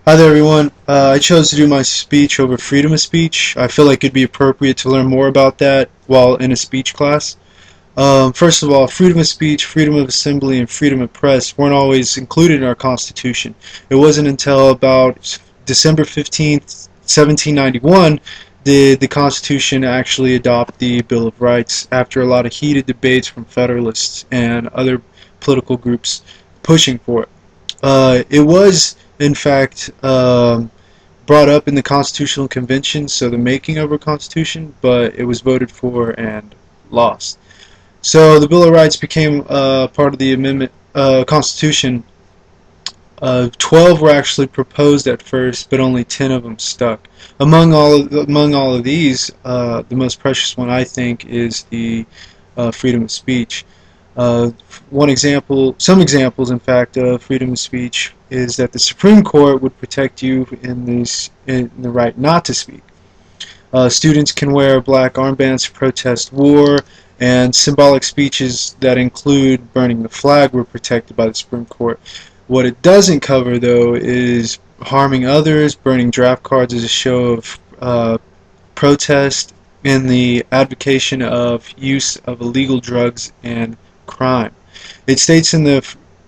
Hi there, everyone. I chose to do my speech over freedom of speech. I feel like it'd be appropriate to learn more about that while in a speech class. First of all, freedom of speech, freedom of assembly, and freedom of press weren't always included in our Constitution. It wasn't until about December 15th, 1791, did the Constitution actually adopt the Bill of Rights after a lot of heated debates from Federalists and other political groups pushing for it. It was, in fact, brought up in the Constitutional Convention, so the making of a constitution, but it was voted for and lost. So the Bill of Rights became part of the amendment Constitution. 12 were actually proposed at first, but only 10 of them stuck. Among all of these, the most precious one I think is the freedom of speech. Uh, some examples, in fact, of freedom of speech is that the Supreme Court would protect you in the right not to speak. Students can wear black armbands to protest war, and symbolic speeches that include burning the flag were protected by the Supreme Court. What it doesn't cover, though, is harming others, burning draft cards as a show of protest, and the advocation of use of illegal drugs and crime. It states in the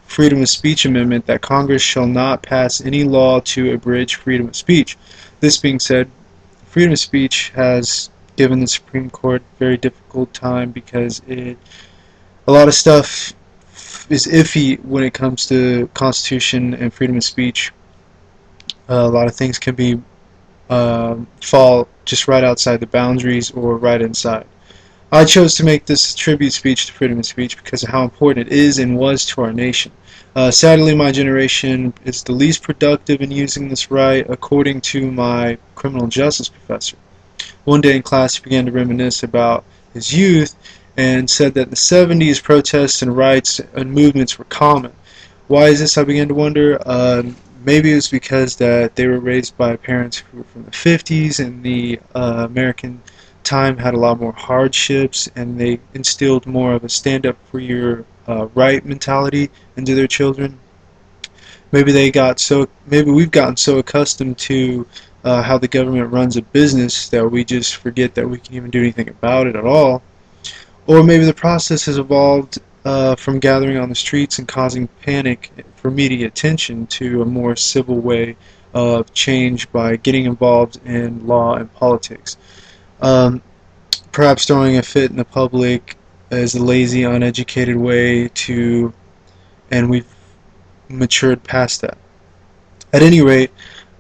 Freedom of Speech Amendment that Congress shall not pass any law to abridge freedom of speech. This being said, freedom of speech has given the Supreme Court a very difficult time because a lot of stuff is iffy when it comes to Constitution and freedom of speech. A lot of things can be fall just right outside the boundaries or right inside. I chose to make this tribute speech to freedom of speech because of how important it is and was to our nation. Sadly, my generation is the least productive in using this right, according to my criminal justice professor. One day in class, he began to reminisce about his youth and said that in the 70s, protests and rights and movements were common. Why is this? I began to wonder. Maybe it was because that they were raised by parents who were from the 50s, and the American time had a lot more hardships, and they instilled more of a stand up for your right mentality into their children. Maybe we've gotten so accustomed to how the government runs a business that we just forget that we can even do anything about it at all. Or maybe the process has evolved from gathering on the streets and causing panic for media attention to a more civil way of change by getting involved in law and politics. Um, Perhaps throwing a fit in the public is a lazy, uneducated way to, and we've matured past that. At any rate,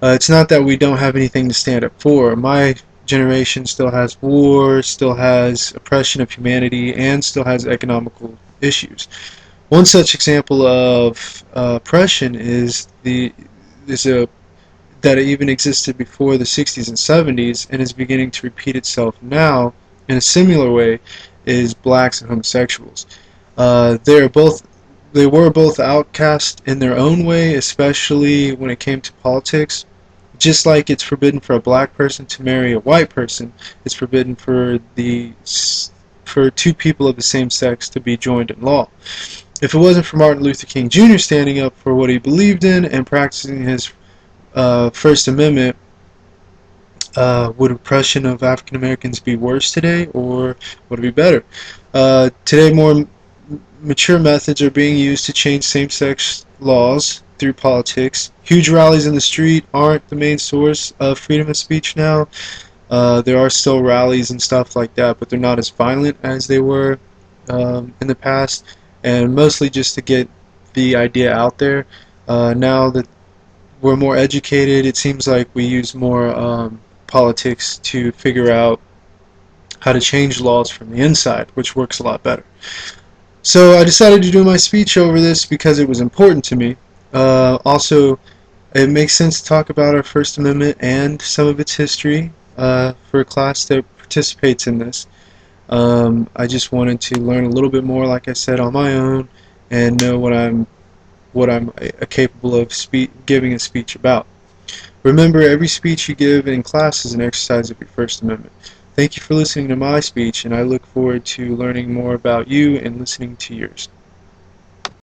it's not that we don't have anything to stand up for. My generation still has war, still has oppression of humanity, and still has economical issues. One such example of oppression is that it even existed before the 60s and 70s and is beginning to repeat itself now in a similar way is blacks and homosexuals. They were both outcast in their own way, especially when it came to politics. Just like it's forbidden for a black person to marry a white person, it's forbidden for two people of the same sex to be joined in law. If it wasn't for Martin Luther King Jr. standing up for what he believed in and practicing his First Amendment, would oppression of African Americans be worse today, or would it be better? Today, more mature methods are being used to change same-sex laws through politics. Huge rallies in the street aren't the main source of freedom of speech now. There are still rallies and stuff like that, but they're not as violent as they were in the past, and mostly just to get the idea out there. Now that we're more educated, it seems like we use more politics to figure out how to change laws from the inside, which works a lot better. So I decided to do my speech over this because it was important to me. Also, it makes sense to talk about our First Amendment and some of its history for a class that participates in this. I just wanted to learn a little bit more, like I said, on my own, and know what I'm capable of giving a speech about. Remember, every speech you give in class is an exercise of your First Amendment. Thank you for listening to my speech, and I look forward to learning more about you and listening to yours.